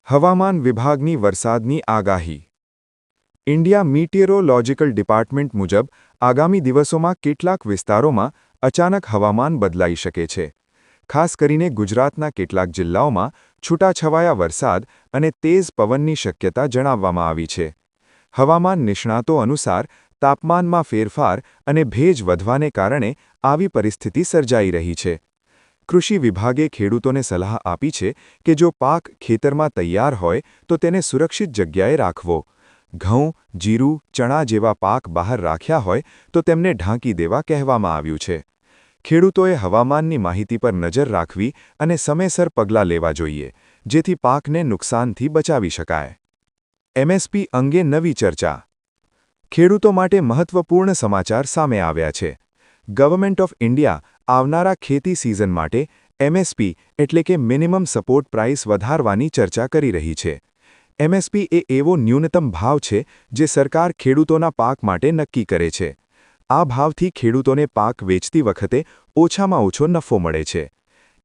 હવામાન વિભાગની વરસાદની આગાહી ઇન્ડિયા મીટિયોરોલોજીકલ ડિપાર્ટમેન્ટ મુજબ આગામી દિવસોમાં કેટલાક વિસ્તારોમાં અચાનક હવામાન બદલાઈ શકે છે. ખાસ કરીને ગુજરાતના કેટલાક જિલ્લાઓમાં છૂટાછવાયા વરસાદ અને તેજ પવનની શક્યતા જણાવવામાં આવી છે. હવામાન નિષ્ણાતો અનુસાર તાપમાનમાં ફેરફાર અને ભેજ વધવાને કારણે આવી પરિસ્થિતિ સર્જાઈ રહી છે. કૃષિ વિભાગે ખેડૂતોને સલાહ આપી છે કે જો પાક ખેતરમાં તૈયાર હોય તો તેને સુરક્ષિત જગ્યાએ રાખવો. ઘઉં, જીરું, ચણા જેવા પાક બહાર રાખ્યા હોય તો તેમને ઢાંકી દેવા કહેવામાં આવ્યું છે. ખેડૂતોએ હવામાનની માહિતી પર નજર રાખવી અને સમયસર પગલાં લેવા જોઈએ, જેથી પાકને નુકસાનથી બચાવી શકાય. એમએસપી અંગે નવી ચર્ચા. ખેડૂતો માટે મહત્વપૂર્ણ સમાચાર સામે આવ્યા છે. ગવર્મેન્ટ ઓફ ઇન્ડિયા આવનારા ખેતી સિઝન માટે એમએસપી એટલે કે મિનિમમ સપોર્ટ પ્રાઇસ વધારવાની ચર્ચા કરી રહી છે. એમએસપી એ એવો ન્યૂનતમ ભાવ છે જે સરકાર ખેડૂતોના પાક માટે નક્કી કરે છે. આ ભાવથી ખેડૂતોને પાક વેચતી વખતે ઓછામાં ઓછો નફો મળે છે.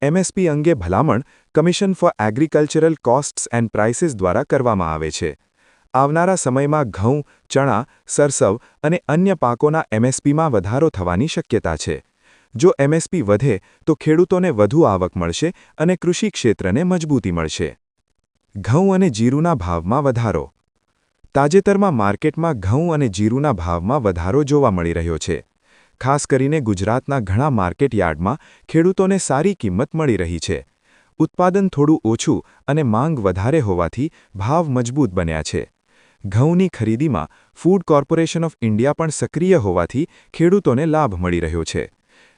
એમએસપી અંગે ભલામણ commission four agricultural costs and prices દ્વારા કરવામાં આવે છે. આવનારા સમયમાં ઘઉં, ચણા, સરસવ અને અન્ય પાકોના એમએસપીમાં વધારો થવાની શક્યતા છે. જો એમએસપી વધે તો ખેડૂતોને વધુ આવક મળશે અને કૃષિ ક્ષેત્રને મજબૂતી મળશે. ઘઉં અને જીરુના ભાવમાં વધારો. તાજેતરમાં માર્કેટમાં ઘઉં અને જીરુના ભાવમાં વધારો જોવા મળી રહ્યો છે. ખાસ કરીને ગુજરાતના ઘણા માર્કેટ યાર્ડમાં ખેડૂતોને સારી કિંમત મળી રહી છે. ઉત્પાદન થોડું ઓછું અને માંગ વધારે હોવાથી ભાવ મજબૂત બન્યા છે. ઘઉંની ખરીદીમાં ફૂડ કોર્પોરેશન ઓફ ઇન્ડિયા પણ સક્રિય હોવાથી ખેડૂતોને લાભ મળી રહ્યો છે.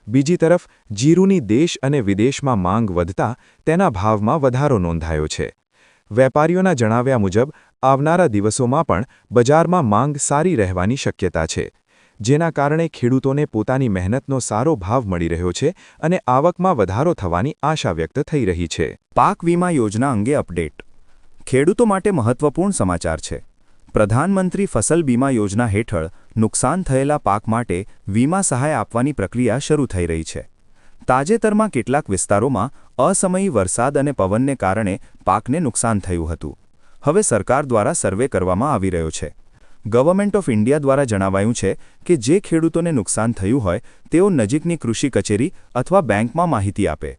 બીજી તરફ જીરુની દેશ અને વિદેશમાં માંગ વધતા તેના ભાવમાં વધારો નોંધાયો છે. વેપારીઓના જણાવ્યા મુજબ આવનારા દિવસોમાં પણ બજારમાં માંગ સારી રહેવાની શક્યતા છે, જેના કારણે ખેડૂતોને પોતાની મહેનતનો સારો ભાવ મળી રહ્યો છે અને આવકમાં વધારો થવાની આશા વ્યક્ત થઈ રહી છે. પાક વીમા યોજના અંગે અપડેટ. ખેડૂતો માટે મહત્વપૂર્ણ સમાચાર છે. પ્રધાનમંત્રી ફસલ બીમા યોજના હેઠળ નુકસાન થયેલા પાક માટે વીમા સહાય આપવાની પ્રક્રિયા શરૂ થઈ રહી છે. તાજેતરમાં કેટલાક વિસ્તારોમાં અસમયી વરસાદ અને પવનને કારણે પાકને નુકસાન થયું હતું. હવે સરકાર દ્વારા સર્વે કરવામાં આવી રહ્યો છે. ગવર્મેન્ટ ઓફ ઇન્ડિયા દ્વારા જણાવાયું છે કે જે ખેડૂતોને નુકસાન થયું હોય તેઓ નજીકની કૃષિ કચેરી અથવા બેંકમાં માહિતી આપે.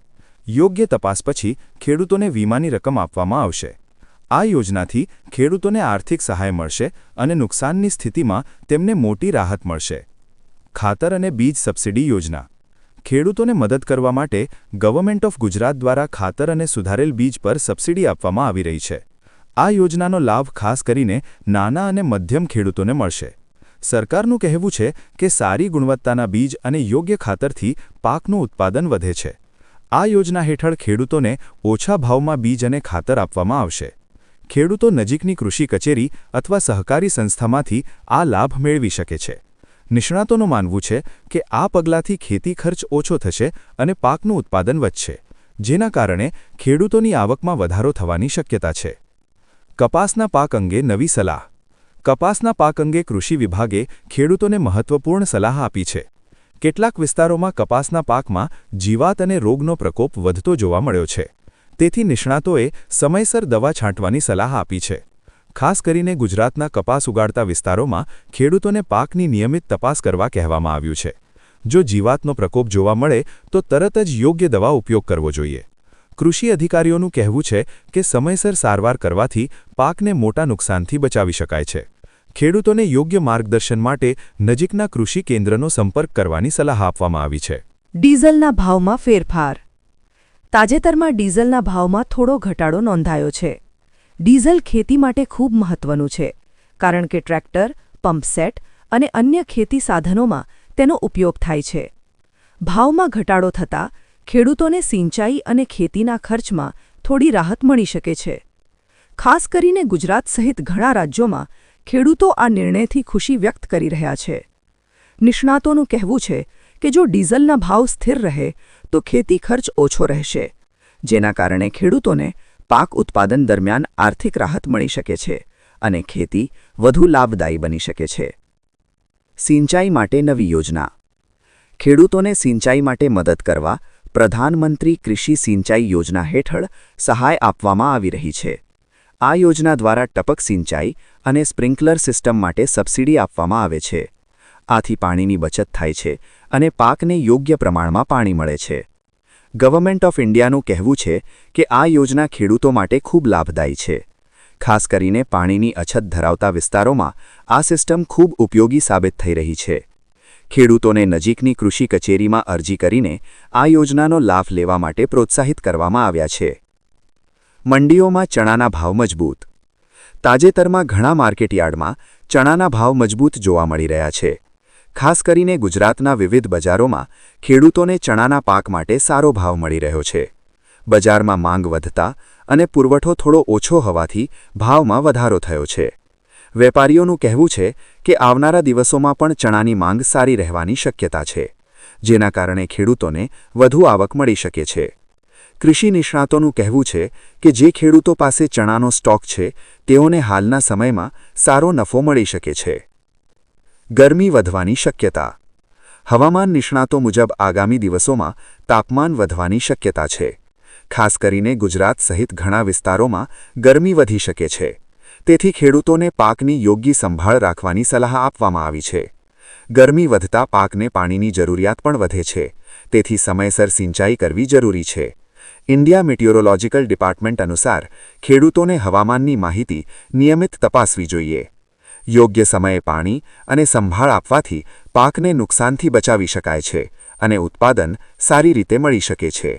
યોગ્ય તપાસ પછી ખેડૂતોને વીમાની રકમ આપવામાં આવશે. આ યોજનાથી ખેડૂતોને આર્થિક સહાય મળશે અને નુકસાનની સ્થિતિમાં તેમને મોટી રાહત મળશે. ખાતર અને બીજ સબસિડી યોજના. ખેડૂતોને મદદ કરવા માટે ગવર્મેન્ટ ઓફ ગુજરાત દ્વારા ખાતર અને સુધારેલ બીજ પર સબસિડી આપવામાં આવી રહી છે. આ યોજનાનો લાભ ખાસ કરીને નાના અને મધ્યમ ખેડૂતોને મળશે. સરકારનું કહેવું છે કે સારી ગુણવત્તાના બીજ અને યોગ્ય ખાતરથી પાકનું ઉત્પાદન વધે છે. આ યોજના હેઠળ ખેડૂતોને ઓછા ભાવમાં બીજ અને ખાતર આપવામાં આવશે. ખેડૂતો નજીકની કૃષિ કચેરી અથવા સહકારી સંસ્થામાંથી આ લાભ મેળવી શકે છે. નિષ્ણાતોનું માનવું છે કે આ પગલાંથી ખેતી ખર્ચ ઓછો થશે અને પાકનું ઉત્પાદન વધશે, જેના કારણે ખેડૂતોની આવકમાં વધારો થવાની શક્યતા છે. કપાસના પાક અંગે નવી સલાહ. કપાસના પાક અંગે કૃષિ વિભાગે ખેડૂતોને મહત્વપૂર્ણ સલાહ આપી છે. કેટલાક વિસ્તારોમાં કપાસના પાકમાં જીવાત અને રોગનો પ્રકોપ વધતો જોવા મળ્યો છે. તેથી નિષ્ણાતોએ સમયસર દવા છાંટવાની સલાહ આપી છે. ખાસ કરીને ગુજરાતના કપાસ ઉગાડતા વિસ્તારોમાં ખેડૂતોને પાકની નિયમિત તપાસ કરવા કહેવામાં આવ્યું છે. જો જીવાતનો પ્રકોપ જોવા મળે તો તરત જ યોગ્ય દવા ઉપયોગ કરવો જોઈએ. કૃષિ અધિકારીઓનું કહેવું છે કે સમયસર સારવાર કરવાથી પાકને મોટા નુકસાનથી બચાવી શકાય છે. ખેડૂતોને યોગ્ય માર્ગદર્શન માટે નજીકના કૃષિ કેન્દ્રનો સંપર્ક કરવાની સલાહ આપવામાં આવી છે. ડીઝલના ભાવમાં ફેરફાર. તાજેતરમાં ડીઝલના ભાવમાં થોડો ઘટાડો નોંધાયો છે. ડીઝલ ખેતી માટે ખૂબ મહત્વનું છે, કારણ કે ટ્રેક્ટર, પંપસેટ અને અન્ય ખેતી સાધનોમાં તેનો ઉપયોગ થાય છે. ભાવમાં ઘટાડો થતાં ખેડૂતોને સિંચાઈ અને ખેતીના ખર્ચમાં થોડી રાહત મળી શકે છે. ખાસ કરીને ગુજરાત સહિત ઘણા રાજ્યોમાં ખેડૂતો આ નિર્ણયથી ખુશી વ્યક્ત કરી રહ્યા છે. નિષ્ણાતોનું કહેવું છે કે જો ડીઝલના ભાવ સ્થિર રહે તો ખેતી ખર્ચ ઓછો રહેશે, જેના કારણે ખેડૂતોને પાક ઉત્પાદન દરમિયાન આર્થિક રાહત મળી શકે છે અને ખેતી વધુ લાભદાયી બની શકે છે. સિંચાઈ માટે નવી યોજના. ખેડૂતોને સિંચાઈ માટે મદદ કરવા પ્રધાનમંત્રી કૃષિ સિંચાઈ યોજના હેઠળ સહાય આપવામાં આવી રહી છે. આ યોજના દ્વારા ટપક સિંચાઈ અને સ્પ્રિંકલર સિસ્ટમ માટે સબસિડી આપવામાં આવે છે. આથી પાણીની બચત થાય છે અને પાકને યોગ્ય પ્રમાણમાં પાણી મળે છે. ગવર્નમેન્ટ ઓફ ઇન્ડિયાનું કહેવું છે કે આ યોજના ખેડૂતો માટે ખૂબ લાભદાયી છે. ખાસ કરીને પાણીની અછત ધરાવતા વિસ્તારોમાં આ સિસ્ટમ ખૂબ ઉપયોગી સાબિત થઈ રહી છે. ખેડૂતોને નજીકની કૃષિ કચેરીમાં અરજી કરીને આ યોજનાનો લાભ લેવા માટે પ્રોત્સાહિત કરવામાં આવ્યા છે. મંડીઓમાં ચણાના ભાવ મજબૂત. તાજેતરમાં ઘણા માર્કેટયાર્ડમાં ચણાના ભાવ મજબૂત જોવા મળી રહ્યા છે. ખાસ કરીને ગુજરાતના વિવિધ બજારોમાં ખેડૂતોને ચણાના પાક માટે સારો ભાવ મળી રહ્યો છે. બજારમાં માંગ વધતા અને પુરવઠો થોડો ઓછો હોવાથી ભાવમાં વધારો થયો છે. વેપારીઓનું કહેવું છે કે આવનારા દિવસોમાં પણ ચણાની માંગ સારી રહેવાની શક્યતા છે, જેના કારણે ખેડૂતોને વધુ આવક મળી શકે છે. કૃષિ નિષ્ણાતોનું કહેવું છે કે જે ખેડૂતો પાસે ચણાનો સ્ટોક છે તેઓને હાલના સમયમાં સારો નફો મળી શકે છે. ગરમી વધવાની શક્યતા. હવામાન નિષ્ણાતો મુજબ આગામી દિવસોમાં તાપમાન વધવાની શક્યતા છે. ખાસ કરીને ગુજરાત સહિત ઘણા વિસ્તારોમાં ગરમી વધી શકે છે. તેથી ખેડૂતોને પાકની યોગ્ય સંભાળ રાખવાની સલાહ આપવામાં આવી છે. ગરમી વધતા પાકને પાણીની જરૂરિયાત પણ વધે છે, તેથી સમયસર સિંચાઈ કરવી જરૂરી છે. ઇન્ડિયા મીટિયોરોલોજીકલ ડિપાર્ટમેન્ટ અનુસાર ખેડૂતોને હવામાનની માહિતી નિયમિત તપાસવી જોઈએ. યોગ્ય સમયે પાણી અને સંભાળ આપવાથી પાકને નુકસાનથી બચાવી શકાય છે અને ઉત્પાદન સારી રીતે મળી શકે છે.